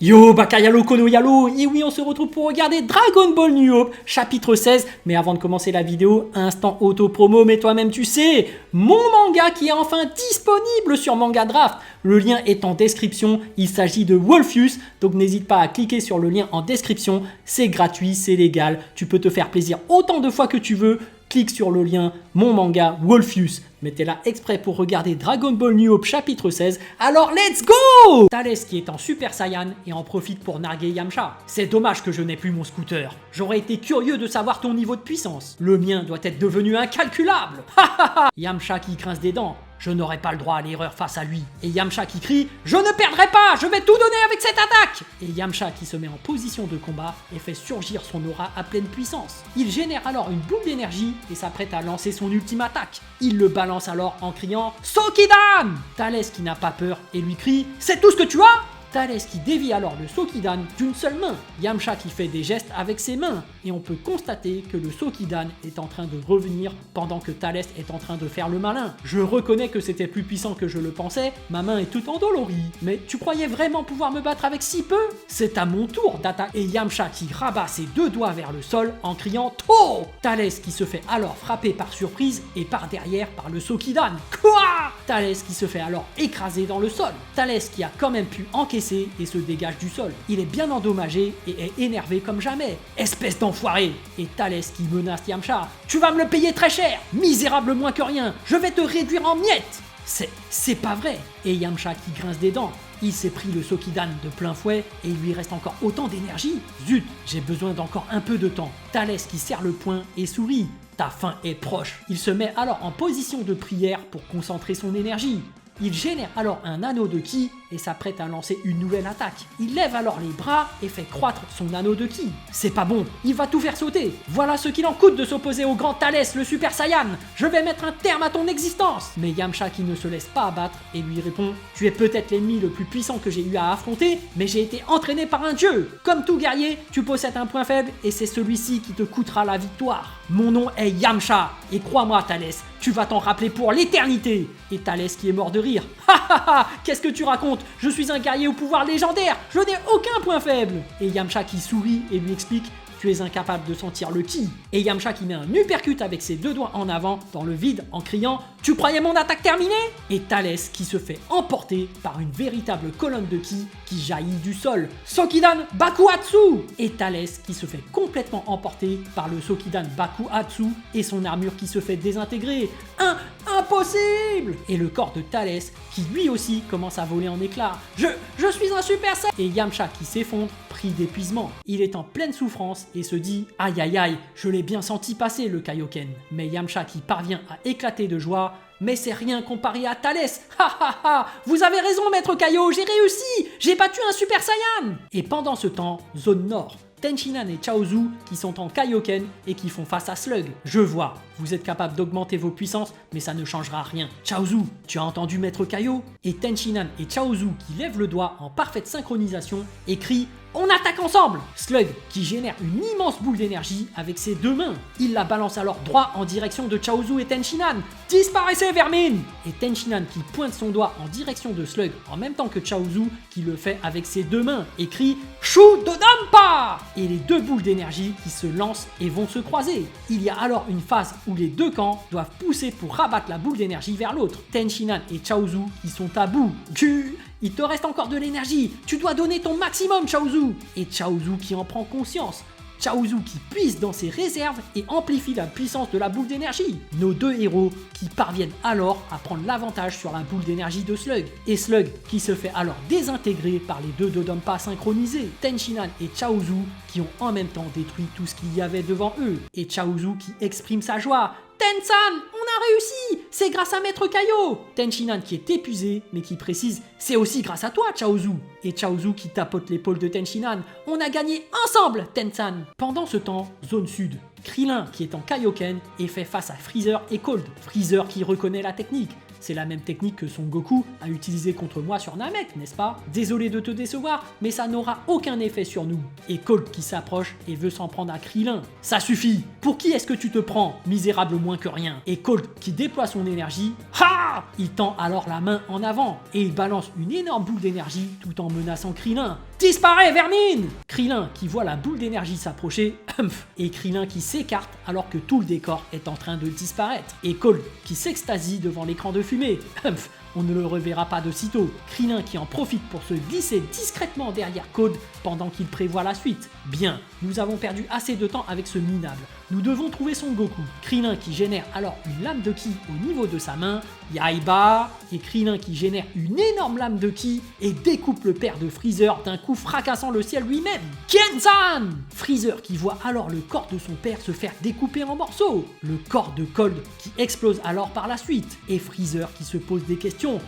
Yo, Bakayalo Kono Yalo, et oui, on se retrouve pour regarder Dragon Ball New Hope, chapitre 16. Mais avant de commencer la vidéo, instant auto-promo, mais toi-même tu sais, mon manga qui est enfin disponible sur Manga Draft. Le lien est en description, il s'agit de Wolfius, donc n'hésite pas à cliquer sur le lien en description, c'est gratuit, c'est légal, tu peux te faire plaisir autant de fois que tu veux. Clique sur le lien, mon manga Wolfius. Mais t'es là exprès pour regarder Dragon Ball New Hope chapitre 16, alors let's go! Thalès qui est en Super Saiyan et en profite pour narguer Yamcha. C'est dommage que je n'ai plus mon scooter. J'aurais été curieux de savoir ton niveau de puissance. Le mien doit être devenu incalculable. Yamcha qui grince des dents. Je n'aurai pas le droit à l'erreur face à lui. Et Yamcha qui crie « Je ne perdrai pas, je vais tout donner avec cette attaque !» Et Yamcha qui se met en position de combat et fait surgir son aura à pleine puissance. Il génère alors une boule d'énergie et s'apprête à lancer son ultime attaque. Il le balance alors en criant « Sokidan !» Thalès qui n'a pas peur et lui crie « C'est tout ce que tu as ?» Thalès qui dévie alors le Sokidan d'une seule main. Yamcha qui fait des gestes avec ses mains. Et on peut constater que le Sokidan est en train de revenir pendant que Thalès est en train de faire le malin. Je reconnais que c'était plus puissant que je le pensais, ma main est toute endolorie. Mais tu croyais vraiment pouvoir me battre avec si peu? C'est à mon tour d'attaquer. Et Yamcha qui rabat ses deux doigts vers le sol en criant « Tôt !» Thalès qui se fait alors frapper par surprise et par derrière par le Sokidan. Quoi? Thalès qui se fait alors écraser dans le sol. Thalès qui a quand même pu encaisser et se dégage du sol. Il est bien endommagé et est énervé comme jamais. Espèce d'enfoiré! Et Thalès qui menace Yamcha. Tu vas me le payer très cher! Misérable moins que rien! Je vais te réduire en miettes! C'est pas vrai! Et Yamcha qui grince des dents. Il s'est pris le Sokidan de plein fouet et il lui reste encore autant d'énergie. Zut, j'ai besoin d'encore un peu de temps. Thalès qui serre le poing et sourit. Ta fin est proche. Il se met alors en position de prière pour concentrer son énergie. Il génère alors un anneau de ki et s'apprête à lancer une nouvelle attaque. Il lève alors les bras et fait croître son anneau de ki. C'est pas bon, il va tout faire sauter. Voilà ce qu'il en coûte de s'opposer au grand Thalès, le Super Saiyan. Je vais mettre un terme à ton existence. Mais Yamcha qui ne se laisse pas abattre et lui répond « Tu es peut-être l'ennemi le plus puissant que j'ai eu à affronter, mais j'ai été entraîné par un dieu. Comme tout guerrier, tu possèdes un point faible et c'est celui-ci qui te coûtera la victoire. Mon nom est Yamcha et crois-moi Thalès, tu vas t'en rappeler pour l'éternité. » Et Thalès qui est mort de rire. Ha ha ha! Qu'est-ce que tu racontes? Je suis un guerrier au pouvoir légendaire, je n'ai aucun point faible. Et Yamcha qui sourit et lui explique « Tu es incapable de sentir le ki. » Et Yamcha qui met un uppercut avec ses deux doigts en avant dans le vide en criant « Tu croyais mon attaque terminée ?» Et Thalès qui se fait emporter par une véritable colonne de ki qui jaillit du sol. Sokidan Bakuatsu! Et Thalès qui se fait complètement emporter par le Sokidan Bakuatsu et son armure qui se fait désintégrer. Impossible! Et le corps de Thalès qui lui aussi commence à voler en éclats. Je suis un Super Saiyan! Et Yamcha qui s'effondre, pris d'épuisement. Il est en pleine souffrance et se dit « Aïe aïe aïe, je l'ai bien senti passer le Kaioken. » Mais Yamcha qui parvient à éclater de joie. Mais c'est rien comparé à Thalès. Ha ha ha! Vous avez raison, maître Kaio, j'ai réussi! J'ai battu un Super Saiyan! Et pendant ce temps, zone nord. Tenshinhan et Chaozu qui sont en Kaioken et qui font face à Slug. Je vois, vous êtes capable d'augmenter vos puissances, mais ça ne changera rien. Chaozu, tu as entendu maître Kaio? Et Tenshinhan et Chaozu qui lèvent le doigt en parfaite synchronisation et crient « On attaque ensemble !» Slug qui génère une immense boule d'énergie avec ses deux mains. Il la balance alors droit en direction de Chaozu et Tenshinhan. « Disparaissez, vermine !» Et Tenshinhan qui pointe son doigt en direction de Slug en même temps que Chaozu qui le fait avec ses deux mains et crie « Shu Dodampa !» Et les deux boules d'énergie qui se lancent et vont se croiser. Il y a alors une phase où les deux camps doivent pousser pour rabattre la boule d'énergie vers l'autre. Tenshinhan et Chaozu qui sont à bout. Il te reste encore de l'énergie, tu dois donner ton maximum Chaozu. Et Chaozu qui en prend conscience. Chaozu qui puise dans ses réserves et amplifie la puissance de la boule d'énergie. Nos deux héros qui parviennent alors à prendre l'avantage sur la boule d'énergie de Slug. Et Slug qui se fait alors désintégrer par les deux Dodonpa synchronisés. Tenshinhan et Chaozu qui ont en même temps détruit tout ce qu'il y avait devant eux. Et Chaozu qui exprime sa joie. Tensan, on a réussi! C'est grâce à Maître Kaio! Tenshinhan qui est épuisé, mais qui précise « C'est aussi grâce à toi, Chaozu! » Et Chaozu qui tapote l'épaule de Tenshinhan « On a gagné ensemble, Tensan !» Pendant ce temps, zone sud. Krillin qui est en Kaioken et fait face à Freezer et Cold. Freezer qui reconnaît la technique. C'est la même technique que Son Goku a utilisée contre moi sur Namek, n'est-ce pas? Désolé de te décevoir, mais ça n'aura aucun effet sur nous. Et Colt qui s'approche et veut s'en prendre à Krillin. Ça suffit! Pour qui est-ce que tu te prends, misérable moins que rien? Et Colt qui déploie son énergie, ha! Il tend alors la main en avant et il balance une énorme boule d'énergie tout en menaçant Krillin. Disparaît, vermine! Krillin qui voit la boule d'énergie s'approcher, et Krillin qui s'écarte alors que tout le décor est en train de disparaître. Et Cold qui s'extasie devant l'écran de fumée. On ne le reverra pas de sitôt. Krillin qui en profite pour se glisser discrètement derrière Cold pendant qu'il prévoit la suite. Bien, nous avons perdu assez de temps avec ce minable. Nous devons trouver son Goku. Krillin qui génère alors une lame de ki au niveau de sa main. Yaiba! Et Krillin qui génère une énorme lame de ki et découpe le père de Freezer d'un coup fracassant le ciel lui-même. Kenzan! Freezer qui voit alors le corps de son père se faire découper en morceaux. Le corps de Cold qui explose alors par la suite. Et Freezer qui se pose des questions.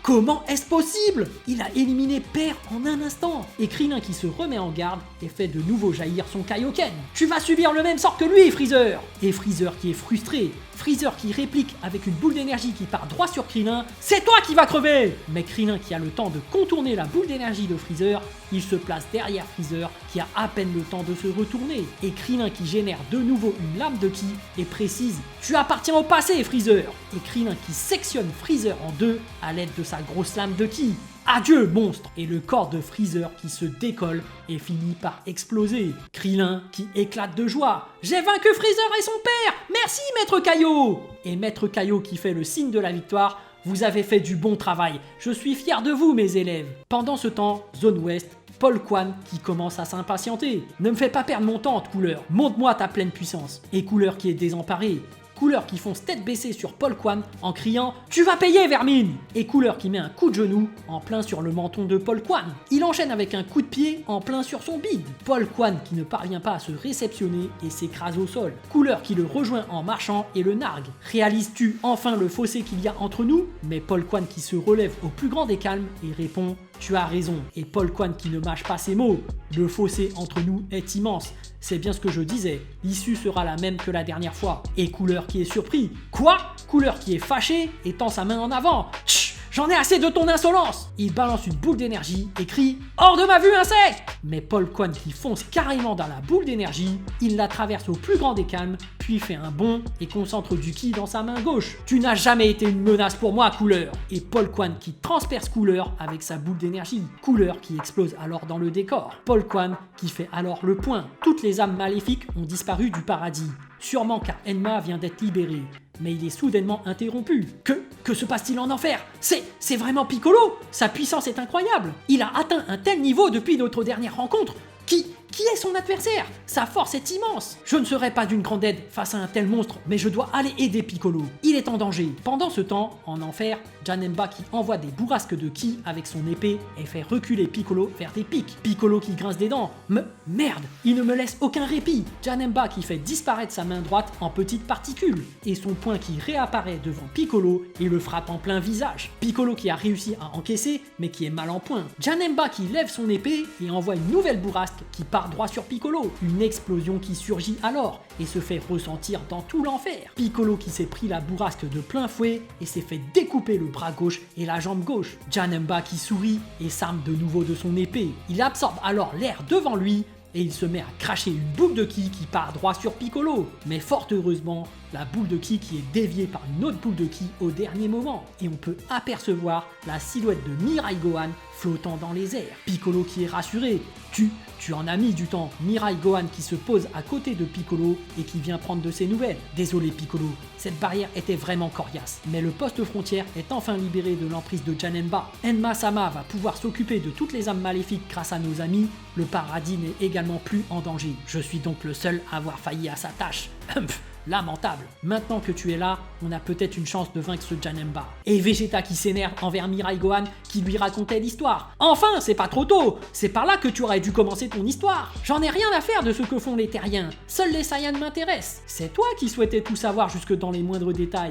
Comment est-ce possible? Il a éliminé Père en un instant. Et Krillin qui se remet en garde et fait de nouveau jaillir son Kaioken. Tu vas subir le même sort que lui, Freezer! Et Freezer qui est frustré. Freezer qui réplique avec une boule d'énergie qui part droit sur Krillin. C'est toi qui vas crever! Mais Krillin qui a le temps de contourner la boule d'énergie de Freezer, il se place derrière Freezer qui a à peine le temps de se retourner. Et Krillin qui génère de nouveau une lame de ki et précise « Tu appartiens au passé, Freezer !» Et Krillin qui sectionne Freezer en deux à l'aide de sa grosse lame de ki. Adieu, monstre! Et le corps de Freezer qui se décolle et finit par exploser. Krillin qui éclate de joie. J'ai vaincu Freezer et son père! Merci, Maître Kaio! Et Maître Kaio qui fait le signe de la victoire. Vous avez fait du bon travail. Je suis fier de vous, mes élèves. Pendant ce temps, zone ouest, Paul Quan qui commence à s'impatienter. Ne me fais pas perdre mon temps, Couleur. Montre-moi ta pleine puissance. Et Couleur qui est désemparé. Couleur qui fonce tête baissée sur Paul Quan en criant « Tu vas payer, vermine !» Et Couleur qui met un coup de genou en plein sur le menton de Paul Quan. Il enchaîne avec un coup de pied en plein sur son bide. Paul Quan qui ne parvient pas à se réceptionner et s'écrase au sol. Couleur qui le rejoint en marchant et le nargue. Réalises-tu enfin le fossé qu'il y a entre nous? Mais Paul Quan qui se relève au plus grand des calmes et répond « Tu as raison ». Et Paul Quan qui ne mâche pas ses mots. Le fossé entre nous est immense. C'est bien ce que je disais, l'issue sera la même que la dernière fois. Et Couleur qui est surpris. Quoi? Couleur qui est fâché et tend sa main en avant. Chut! J'en ai assez de ton insolence! Il balance une boule d'énergie et crie « Hors de ma vue, insecte !» Mais Paul Quan qui fonce carrément dans la boule d'énergie, il la traverse au plus grand des calmes, puis fait un bond et concentre du ki dans sa main gauche. Tu n'as jamais été une menace pour moi, Couleur! Et Paul Quan qui transperce Couleur avec sa boule d'énergie. Couleur qui explose alors dans le décor. Paul Quan qui fait alors le point. Toutes les âmes maléfiques ont disparu du paradis. Sûrement car Enma vient d'être libéré. Mais il est soudainement interrompu. Que se passe-t-il en enfer? C'est vraiment Piccolo! Sa puissance est incroyable! Il a atteint un tel niveau depuis notre dernière rencontre. Qui est son adversaire? Sa force est immense. Je ne serai pas d'une grande aide face à un tel monstre, mais je dois aller aider Piccolo. Il est en danger. Pendant ce temps, en enfer, Janemba qui envoie des bourrasques de ki avec son épée et fait reculer Piccolo vers des pics. Piccolo qui grince des dents. Merde, il ne me laisse aucun répit. Janemba qui fait disparaître sa main droite en petites particules. Et son poing qui réapparaît devant Piccolo et le frappe en plein visage. Piccolo qui a réussi à encaisser, mais qui est mal en point. Janemba qui lève son épée et envoie une nouvelle bourrasque qui part droit sur Piccolo. Une explosion qui surgit alors et se fait ressentir dans tout l'enfer. Piccolo qui s'est pris la bourrasque de plein fouet et s'est fait découper le bras gauche et la jambe gauche. Janemba qui sourit et s'arme de nouveau de son épée. Il absorbe alors l'air devant lui et il se met à cracher une boule de ki qui part droit sur Piccolo. Mais fort heureusement, la boule de ki qui est déviée par une autre boule de ki au dernier moment. Et on peut apercevoir la silhouette de Mirai Gohan flottant dans les airs. Piccolo qui est rassuré. Tu en as mis du temps. Mirai Gohan qui se pose à côté de Piccolo et qui vient prendre de ses nouvelles. Désolé Piccolo, cette barrière était vraiment coriace. Mais le poste frontière est enfin libéré de l'emprise de Janemba. Enma-sama va pouvoir s'occuper de toutes les âmes maléfiques grâce à nos amis. Le paradis n'est également plus en danger. Je suis donc le seul à avoir failli à sa tâche. Lamentable. Maintenant que tu es là, on a peut-être une chance de vaincre ce Janemba. Et Vegeta qui s'énerve envers Mirai Gohan qui lui racontait l'histoire. Enfin, c'est pas trop tôt. C'est par là que tu aurais dû commencer ton histoire. J'en ai rien à faire de ce que font les terriens. Seuls les Saiyans m'intéressent. C'est toi qui souhaitais tout savoir jusque dans les moindres détails.